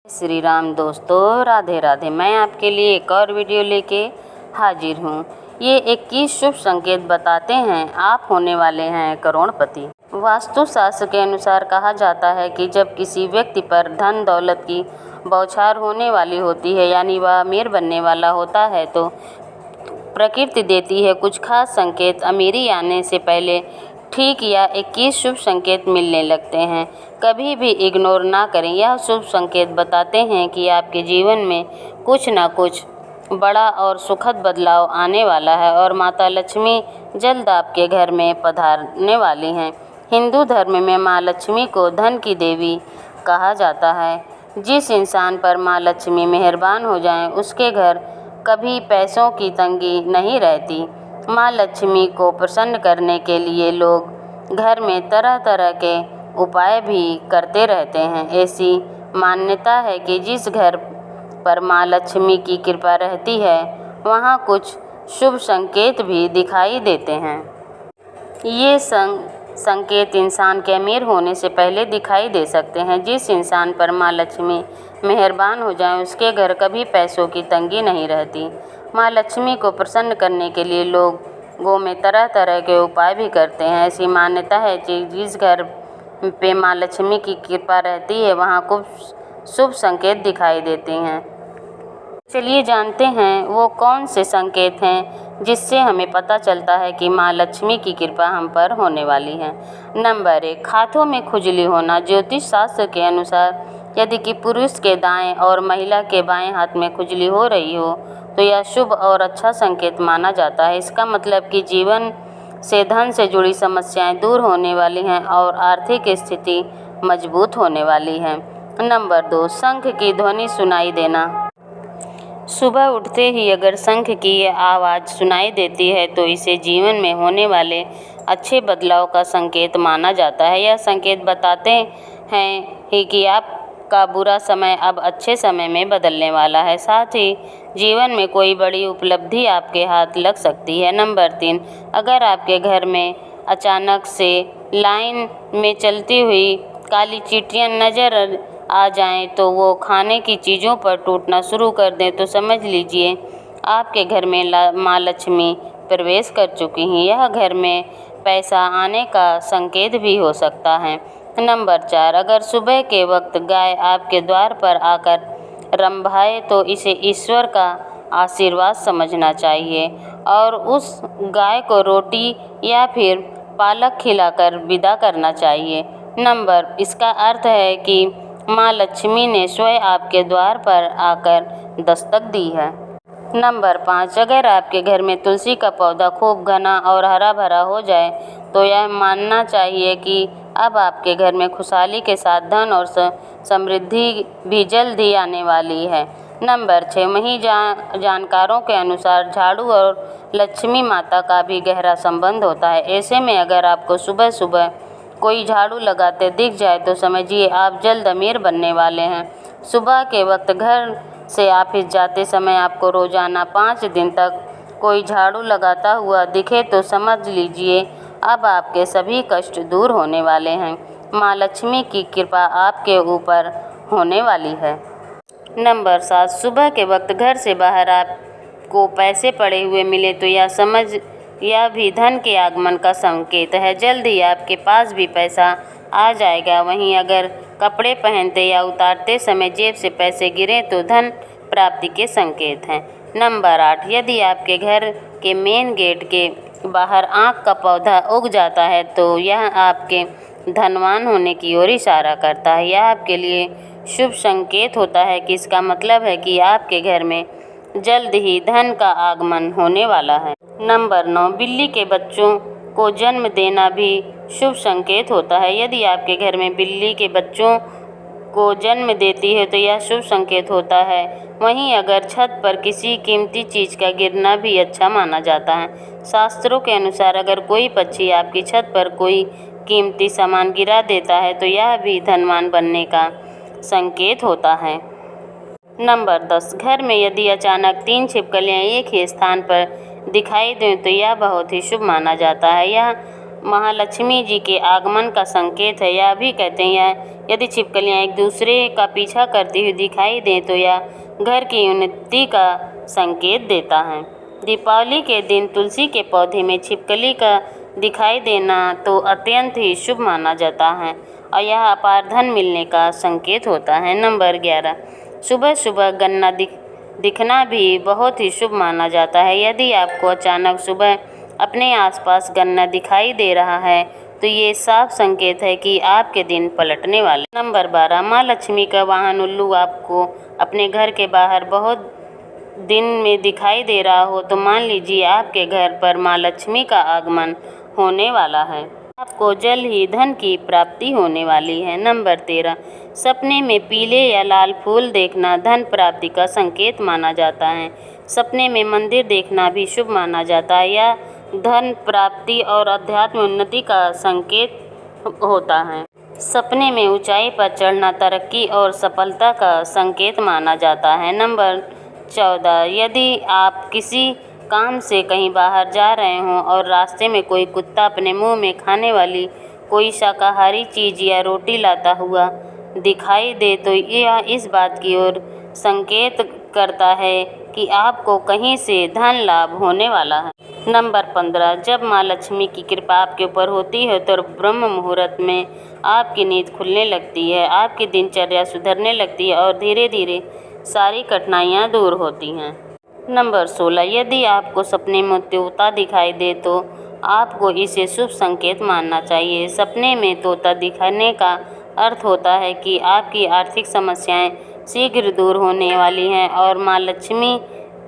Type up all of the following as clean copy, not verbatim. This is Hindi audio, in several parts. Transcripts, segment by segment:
श्री राम दोस्तों, राधे राधे। मैं आपके लिए एक और वीडियो लेके हाजिर हूँ। ये 21 शुभ संकेत बताते हैं आप होने वाले हैं करोड़पति। वास्तुशास्त्र के अनुसार कहा जाता है कि जब किसी व्यक्ति पर धन दौलत की बौछार होने वाली होती है, यानी वह अमीर बनने वाला होता है, तो प्रकृति देती है कुछ खास संकेत। अमीरी आने से पहले ठीक या 21 शुभ संकेत मिलने लगते हैं। कभी भी इग्नोर ना करें। यह शुभ संकेत बताते हैं कि आपके जीवन में कुछ ना कुछ बड़ा और सुखद बदलाव आने वाला है और माता लक्ष्मी जल्द आपके घर में पधारने वाली हैं। हिंदू धर्म में माँ लक्ष्मी को धन की देवी कहा जाता है। जिस इंसान पर माँ लक्ष्मी मेहरबान हो जाएं, उसके घर कभी पैसों की तंगी नहीं रहती। माँ लक्ष्मी को प्रसन्न करने के लिए लोग घर में तरह तरह के उपाय भी करते रहते हैं। ऐसी मान्यता है कि जिस घर पर माँ लक्ष्मी की कृपा रहती है, वहाँ कुछ शुभ संकेत भी दिखाई देते हैं। ये संकेत इंसान के अमीर होने से पहले दिखाई दे सकते हैं। जिस इंसान पर माँ लक्ष्मी मेहरबान हो जाए, उसके घर कभी पैसों की तंगी नहीं रहती। माँ लक्ष्मी को प्रसन्न करने के लिए लोगों में तरह तरह के उपाय भी करते हैं। ऐसी मान्यता है कि जिस घर पे माँ लक्ष्मी की कृपा रहती है, वहाँ कुछ शुभ संकेत दिखाई देते हैं। चलिए जानते हैं वो कौन से संकेत हैं जिससे हमें पता चलता है कि माँ लक्ष्मी की कृपा हम पर होने वाली है। नंबर 1, हाथों में खुजली होना। ज्योतिष शास्त्र के अनुसार यदि कि पुरुष के दाएं और महिला के बाएं हाथ में खुजली हो रही हो, तो यह शुभ और अच्छा संकेत माना जाता है। इसका मतलब कि जीवन से धन से जुड़ी समस्याएं दूर होने वाली हैं और आर्थिक स्थिति मजबूत होने वाली है। नंबर 2, शंख की ध्वनि सुनाई देना। सुबह उठते ही अगर शंख की आवाज़ सुनाई देती है, तो इसे जीवन में होने वाले अच्छे बदलाव का संकेत माना जाता है। यह संकेत बताते हैं कि आपका बुरा समय अब अच्छे समय में बदलने वाला है। साथ ही जीवन में कोई बड़ी उपलब्धि आपके हाथ लग सकती है। नंबर 3, अगर आपके घर में अचानक से लाइन में चलती हुई काली चींटियां नज़र आ जाएं, तो वो खाने की चीज़ों पर टूटना शुरू कर दें, तो समझ लीजिए आपके घर में माँ लक्ष्मी प्रवेश कर चुकी हैं। यह घर में पैसा आने का संकेत भी हो सकता है। नंबर 4, अगर सुबह के वक्त गाय आपके द्वार पर आकर रंभाए, तो इसे ईश्वर का आशीर्वाद समझना चाहिए और उस गाय को रोटी या फिर पालक खिलाकर विदा करना चाहिए। इसका अर्थ है कि माँ लक्ष्मी ने स्वयं आपके द्वार पर आकर दस्तक दी है। नंबर 5, अगर आपके घर में तुलसी का पौधा खूब घना और हरा भरा हो जाए, तो यह मानना चाहिए कि अब आपके घर में खुशहाली के साथ धन और समृद्धि भी जल्द ही आने वाली है। नंबर 6, वहीं जानकारों के अनुसार झाड़ू और लक्ष्मी माता का भी गहरा संबंध होता है। ऐसे में अगर आपको सुबह सुबह कोई झाड़ू लगाते दिख जाए, तो समझिए आप जल्द अमीर बनने वाले हैं। सुबह के वक्त घर से ऑफिस जाते समय आपको रोजाना 5 दिन तक कोई झाड़ू लगाता हुआ दिखे, तो समझ लीजिए अब आपके सभी कष्ट दूर होने वाले हैं। माँ लक्ष्मी की कृपा आपके ऊपर होने वाली है। नंबर 7, सुबह के वक्त घर से बाहर आपको पैसे पड़े हुए मिले, तो यह भी धन के आगमन का संकेत है। जल्द ही आपके पास भी पैसा आ जाएगा। वहीं अगर कपड़े पहनते या उतारते समय जेब से पैसे गिरें, तो धन प्राप्ति के संकेत हैं। नंबर 8, यदि आपके घर के मेन गेट के बाहर आँख का पौधा उग जाता है, तो यह आपके धनवान होने की ओर इशारा करता है। यह आपके लिए शुभ संकेत होता है कि इसका मतलब है कि आपके घर में जल्द ही धन का आगमन होने वाला है। नंबर 9, बिल्ली के बच्चों को जन्म देना भी शुभ संकेत होता है। यदि आपके घर में बिल्ली के बच्चों को जन्म देती है, तो यह शुभ संकेत होता है। वहीं अगर छत पर किसी कीमती चीज़ का गिरना भी अच्छा माना जाता है। शास्त्रों के अनुसार अगर कोई पक्षी आपकी छत पर कोई कीमती सामान गिरा देता है, तो यह भी धनवान बनने का संकेत होता है। नंबर 10, घर में यदि अचानक 3 छिपकलियाँ एक ही स्थान पर दिखाई दें, तो यह बहुत ही शुभ माना जाता है। यह महालक्ष्मी जी के आगमन का संकेत है। यह भी कहते हैं यदि छिपकलियाँ एक दूसरे का पीछा करती हुई दिखाई दें तो यह घर की उन्नति का संकेत देता है। दीपावली के दिन तुलसी के पौधे में छिपकली का दिखाई देना तो अत्यंत ही शुभ माना जाता है और यह अपार धन मिलने का संकेत होता है। नंबर 11, सुबह सुबह गन्ना दिखना भी बहुत ही शुभ माना जाता है। यदि आपको अचानक सुबह अपने आसपास गन्ना दिखाई दे रहा है तो ये साफ संकेत है कि आपके दिन पलटने वाले। नंबर 12, माँ लक्ष्मी का वाहन उल्लू आपको अपने घर के बाहर बहुत दिन में दिखाई दे रहा हो तो मान लीजिए आपके घर पर माँ लक्ष्मी का आगमन होने वाला है। आपको जल्द ही धन की प्राप्ति होने वाली है। नंबर 13, सपने में पीले या लाल फूल देखना धन प्राप्ति का संकेत माना जाता है। सपने में मंदिर देखना भी शुभ माना जाता है। यह धन प्राप्ति और अध्यात्म उन्नति का संकेत होता है। सपने में ऊंचाई पर चढ़ना तरक्की और सफलता का संकेत माना जाता है। नंबर 14, यदि आप किसी काम से कहीं बाहर जा रहे हों और रास्ते में कोई कुत्ता अपने मुंह में खाने वाली कोई शाकाहारी चीज़ या रोटी लाता हुआ दिखाई दे तो यह इस बात की ओर संकेत करता है कि आपको कहीं से धन लाभ होने वाला है। नंबर 15, जब माँ लक्ष्मी की कृपा आपके ऊपर होती है तो ब्रह्म मुहूर्त में आपकी नींद खुलने लगती है, आपकी दिनचर्या सुधरने लगती है और धीरे धीरे सारी कठिनाइयाँ दूर होती हैं। नंबर 16, यदि आपको सपने में तोता दिखाई दे तो आपको इसे शुभ संकेत मानना चाहिए। सपने में तोता दिखने का अर्थ होता है कि आपकी आर्थिक समस्याएं शीघ्र दूर होने वाली हैं और माँ लक्ष्मी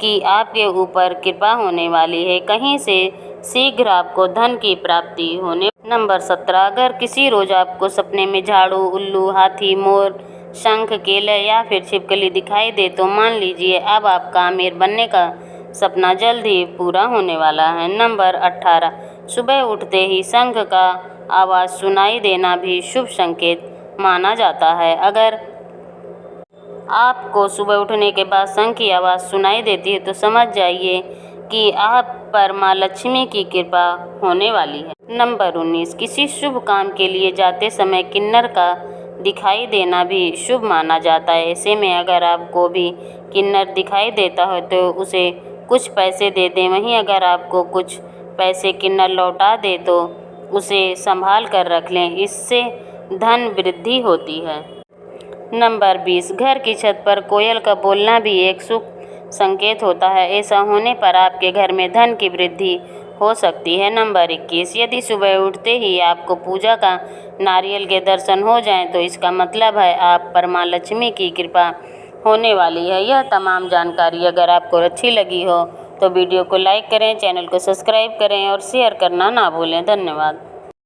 की आपके ऊपर कृपा होने वाली है। कहीं से शीघ्र आपको धन की प्राप्ति होने। नंबर 17, अगर किसी रोज आपको सपने में झाड़ू, उल्लू, हाथी, मोर, शंख, केले या फिर छिपकली दिखाई दे तो मान लीजिए अब आपका अमीर बनने का सपना जल्द ही पूरा होने वाला है। नंबर 18, सुबह उठते ही शंख का आवाज़ सुनाई देना भी शुभ संकेत माना जाता है। अगर आपको सुबह उठने के बाद शंख की आवाज़ सुनाई देती है तो समझ जाइए कि आप पर माँ लक्ष्मी की कृपा होने वाली है। नंबर 19, किसी शुभ काम के लिए जाते समय किन्नर का दिखाई देना भी शुभ माना जाता है। ऐसे में अगर आपको भी किन्नर दिखाई देता हो तो उसे कुछ पैसे दे दें। वहीं अगर आपको कुछ पैसे किन्नर लौटा दे तो उसे संभाल कर रख लें, इससे धन वृद्धि होती है। नंबर 20, घर की छत पर कोयल का बोलना भी एक शुभ संकेत होता है। ऐसा होने पर आपके घर में धन की वृद्धि हो सकती है। नंबर 21, यदि सुबह उठते ही आपको पूजा का नारियल के दर्शन हो जाएं तो इसका मतलब है आप पर माँ लक्ष्मी की कृपा होने वाली है। यह तमाम जानकारी अगर आपको अच्छी लगी हो तो वीडियो को लाइक करें, चैनल को सब्सक्राइब करें और शेयर करना ना भूलें। धन्यवाद।